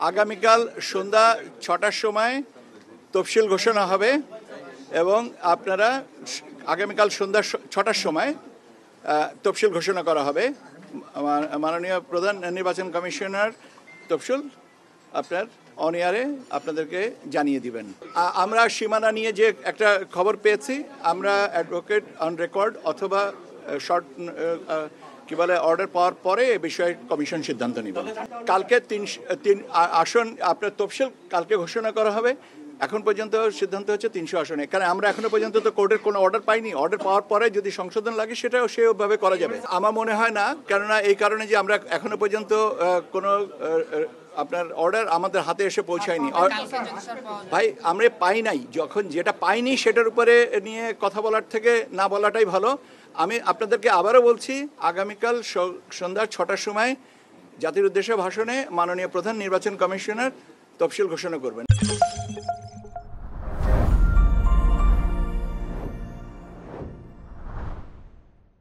আগামীকাল সন্ধ্যা ৬টার সময় তফসিল ঘোষণা হবে এবং আপনারা আগামীকাল সন্ধ্যা ৬টার সময় তফসিল ঘোষণা করা হবে। মাননীয় প্রধান নির্বাচন কমিশনার তফসিল আপনার অন এয়ারে আপনাদেরকে জানিয়ে দিবেন। আমরা সীমানা নিয়ে যে একটা খবর পেয়েছি, আমরা অ্যাডভোকেট অন রেকর্ড অথবা শর্ট কি বলে অর্ডার পাওয়ার পরে এ বিষয়ে কমিশন সিদ্ধান্ত নেবে। কালকে তিন আসন আপনার তফসিল কালকে ঘোষণা করা হবে। এখন পর্যন্ত সিদ্ধান্ত হচ্ছে ৩০০ আসনে, কারণ আমরা এখনো পর্যন্ত তো কোর্টের কোনো অর্ডার পাইনি। অর্ডার পাওয়ার পরে যদি সংশোধন লাগে সেটাও সেভাবে করা যাবে। আমার মনে হয় না, কেননা এই কারণে যে আমরা এখনো পর্যন্ত কোনো আপনার অর্ডার আমাদের হাতে এসে পৌঁছায়নি। ভাই আমরা পাই নাই, যখন যেটা পাইনি সেটার উপরে নিয়ে কথা বলার থেকে না বলাটাই ভালো। আমি আপনাদেরকে আবারও বলছি, আগামীকাল সন্ধ্যা ৬টার সময় জাতির উদ্দেশ্যে ভাষণে মাননীয় প্রধান নির্বাচন কমিশনার তফসিল ঘোষণা করবেন।